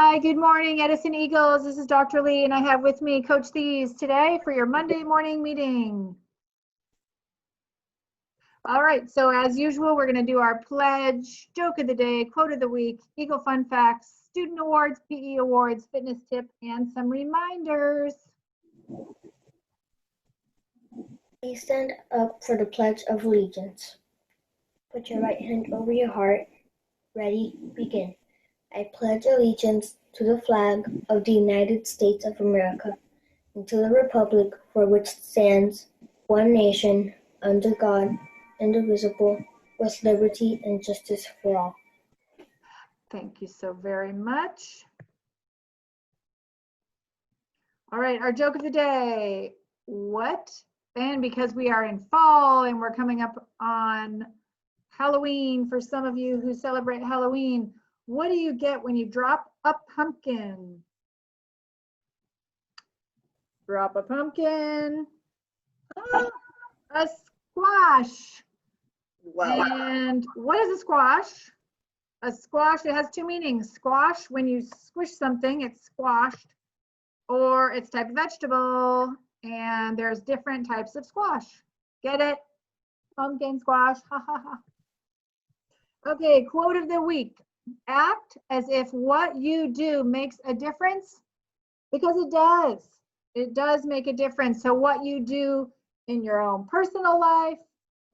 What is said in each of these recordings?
Hi, good morning, Edison Eagles. This is Dr. Lee, and I have with me Coach Thies today for your Monday morning meeting. All right, so as usual, we're going to do our pledge, joke of the day, quote of the week, Eagle Fun Facts, student awards, PE awards, fitness tip, and some reminders. Please stand up for the Pledge of Allegiance. Put your right hand over your heart. Ready, begin. I pledge allegiance to the flag of the United States of America and to the republic for which it stands, one nation, under God, indivisible, with liberty and justice for all. Thank you so very much. All right, our joke of the day. And because we are in fall and we're coming up on Halloween, for some of you who celebrate Halloween, what do you get when you drop a pumpkin? Drop a pumpkin. A squash. Wow. And what is a squash? A squash, it has two meanings. Squash, when you squish something, it's squashed, or it's type of vegetable, and there's different types of squash. Get it? Pumpkin squash, ha ha ha. Okay, quote of the week. Act as if what you do makes a difference, because it does. It does make a difference. So what you do in your own personal life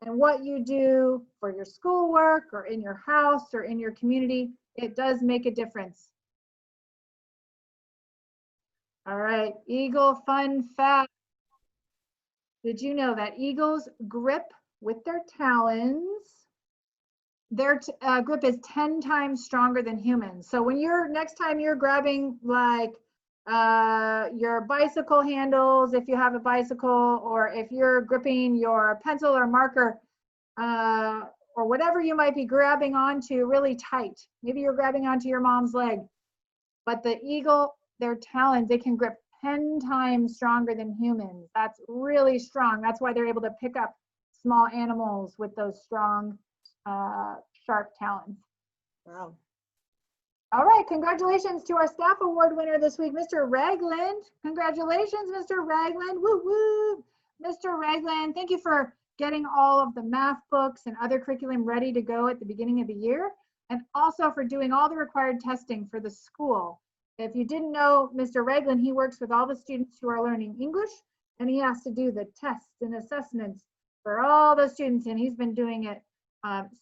and what you do for your schoolwork or in your house or in your community, it does make a difference. All right, Eagle Fun Fact. Did you know that eagles grip with their talons? Their grip is 10 times stronger than humans. So when next time you're grabbing like your bicycle handles, if you have a bicycle, or if you're gripping your pencil or marker, or whatever you might be grabbing onto really tight. Maybe you're grabbing onto your mom's leg. But the eagle, their talons, they can grip 10 times stronger than humans. That's really strong. That's why they're able to pick up small animals with those strong, sharp talons. Wow. All right, congratulations to our staff award winner this week, Mr. Ragland. Congratulations, Mr. Ragland. Woo woo. Mr. Ragland, thank you for getting all of the math books and other curriculum ready to go at the beginning of the year, and also for doing all the required testing for the school. If you didn't know Mr. Ragland, he works with all the students who are learning English, and he has to do the tests and assessments for all those students, and he's been doing it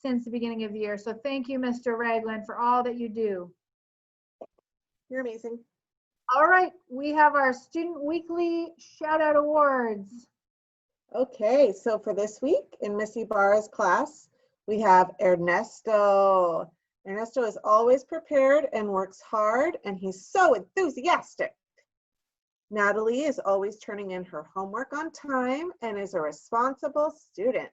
since the beginning of the year. So thank you, Mr. Ragland, for all that you do. You're amazing. All right, we have our Student Weekly Shout Out Awards. Okay, so for this week in Miss Ibarra's class, we have Ernesto. Ernesto is always prepared and works hard, and he's so enthusiastic. Natalie is always turning in her homework on time and is a responsible student.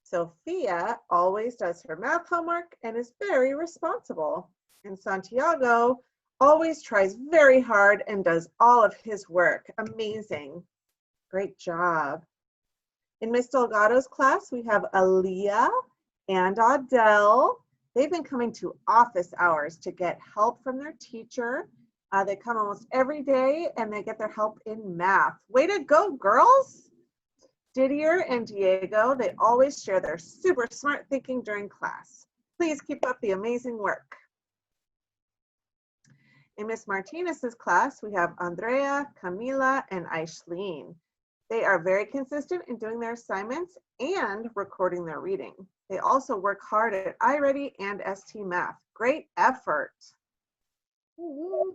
Sophia always does her math homework and is very responsible. And Santiago always tries very hard and does all of his work. Amazing. Great job. In Miss Delgado's class, we have Aaliyah and Adele. They've been coming to office hours to get help from their teacher. They come almost every day and they get their help in math. Way to go, girls. Didier and Diego, they always share their super smart thinking during class. Please keep up the amazing work. In Miss Martinez's class, we have Andrea, Camila, and Aisleen. They are very consistent in doing their assignments and recording their reading. They also work hard at iReady and ST Math. Great effort. In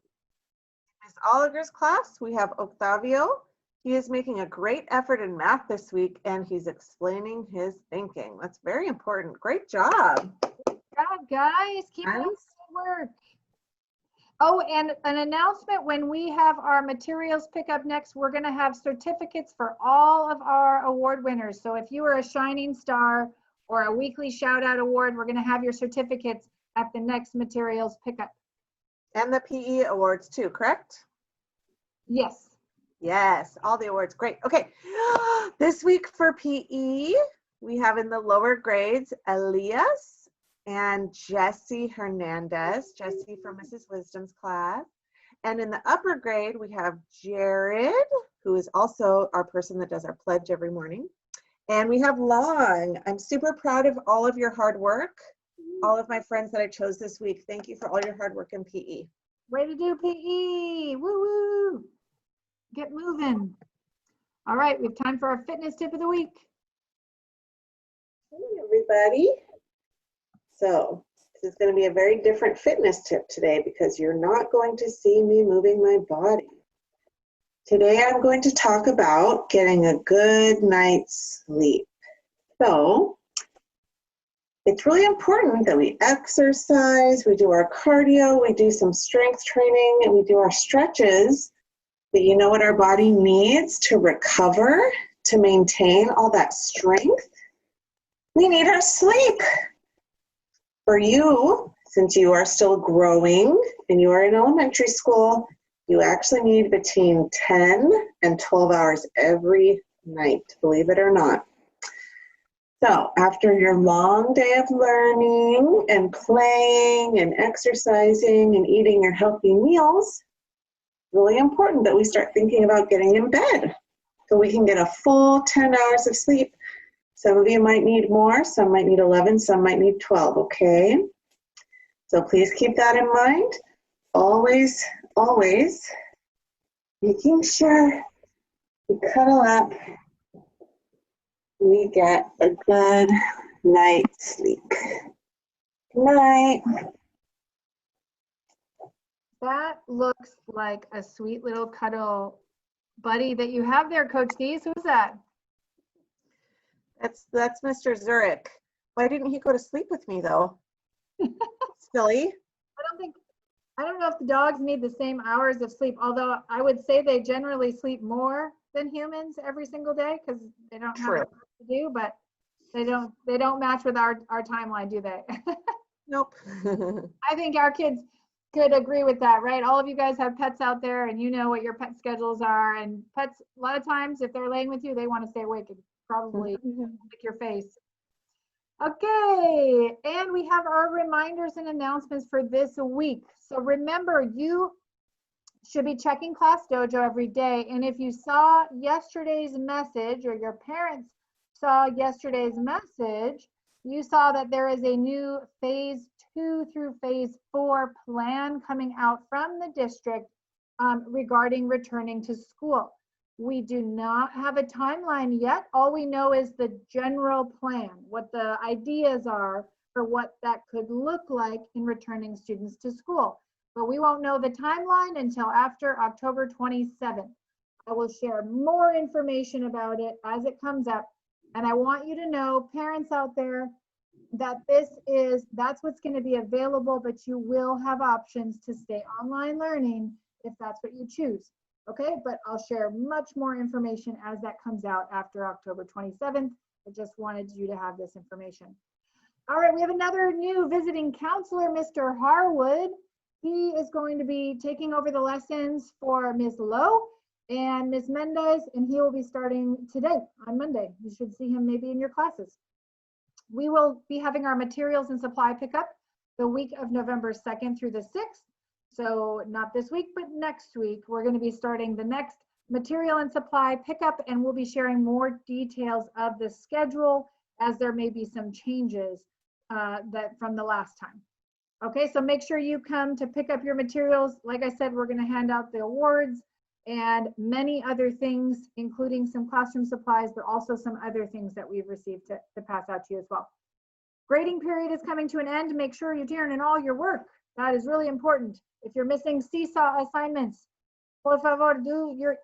Miss Oliver's class, we have Octavio. He is making a great effort in math this week, and he's explaining his thinking. That's very important. Great job. Good job, guys. Keep up the good work. Oh, and an announcement, when we have our materials pickup next, we're going to have certificates for all of our award winners. So if you are a Shining Star or a weekly shout out award, we're going to have your certificates at the next materials pickup. And the PE awards too, correct? Yes. Yes, all the awards. Great. Okay. This week for PE, we have in the lower grades, Elias and Jessie Hernandez, Jessie from Mrs. Wisdom's class. And in the upper grade, we have Jared, who is also our person that does our pledge every morning. And we have Long. I'm super proud of all of your hard work. All of my friends that I chose this week, thank you for all your hard work in PE. Way to do, PE. Woo woo. Get moving. All right, we have time for our fitness tip of the week. Hey, everybody. So this is going to be a very different fitness tip today because you're not going to see me moving my body. Today I'm going to talk about getting a good night's sleep. So it's really important that we exercise, we do our cardio, we do some strength training, and we do our stretches. But you know what our body needs to recover, to maintain all that strength? We need our sleep. For you, since you are still growing and you are in elementary school, you actually need between 10 and 12 hours every night, believe it or not. So after your long day of learning and playing and exercising and eating your healthy meals, really important that we start thinking about getting in bed so we can get a full 10 hours of sleep. Some of you might need more, some might need 11, some might need 12, okay? So please keep that in mind. Always, always making sure we cuddle up, we get a good night's sleep. Good night. That looks like a sweet little cuddle buddy that you have there, Coach Dees. Who's that? That's Mr. Zurich. Why didn't he go to sleep with me though? Silly. I don't know if the dogs need the same hours of sleep, although I would say they generally sleep more than humans every single day because they don't have much to do, but they don't match with our timeline, do they? Nope. I think our kids could agree with that, right? All of you guys have pets out there and you know what your pet schedules are, and pets, a lot of times if they're laying with you, they want to stay awake and probably lick your face. Okay, and we have our reminders and announcements for this week. So remember, you should be checking Class Dojo every day. And if you saw yesterday's message or your parents saw yesterday's message, you saw that there is a new phase 2 through phase 4 plan coming out from the district regarding returning to school. We do not have a timeline yet. All we know is the general plan, what the ideas are for what that could look like in returning students to school. But we won't know the timeline until after October 27th. I will share more information about it as it comes up. And I want you to know, parents out there, that that's what's going to be available, but you will have options to stay online learning if that's what you choose. Okay, but I'll share much more information as that comes out after October 27th. I just wanted you to have this information. All right, we have another new visiting counselor, Mr. Harwood. He is going to be taking over the lessons for Ms. Lowe and Ms. Mendez, and he will be starting today on Monday. You should see him maybe in your classes. We will be having our materials and supply pickup the week of November 2nd through the 6th. So not this week, but next week, we're going to be starting the next material and supply pickup, and we'll be sharing more details of the schedule as there may be some changes from the last time. Okay, so make sure you come to pick up your materials. Like I said, we're going to hand out the awards and many other things, including some classroom supplies, but also some other things that we've received to pass out to you as well. Grading period is coming to an end. Make sure you turn in all your work. That is really important. If you're missing Seesaw assignments, por favor, do your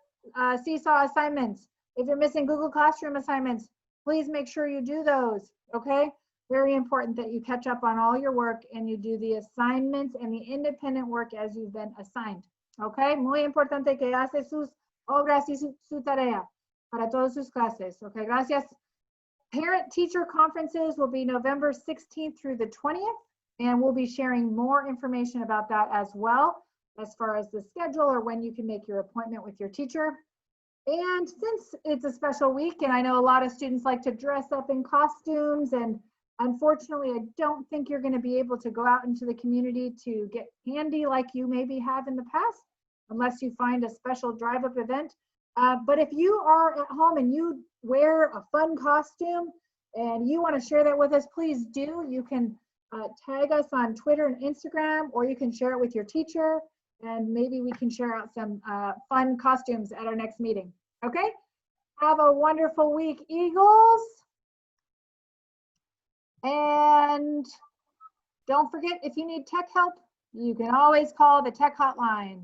Seesaw assignments. If you're missing Google Classroom assignments, please make sure you do those, okay? Very important that you catch up on all your work and you do the assignments and the independent work as you've been assigned, okay? Muy importante que hace sus obras y su tarea para todas sus clases, okay? Gracias. Parent-teacher conferences will be November 16th through the 20th. And we'll be sharing more information about that as well, as far as the schedule or when you can make your appointment with your teacher. And since it's a special week, and I know a lot of students like to dress up in costumes and Unfortunately, I don't think you're going to be able to go out into the community to get candy like you maybe have in the past, unless you find a special drive-up event. But if you are at home and you wear a fun costume and you want to share that with us, please do. You can tag us on Twitter and Instagram, or you can share it with your teacher, and maybe we can share out some fun costumes at our next meeting. Okay? Have a wonderful week, Eagles. And don't forget, if you need tech help, you can always call the tech hotline.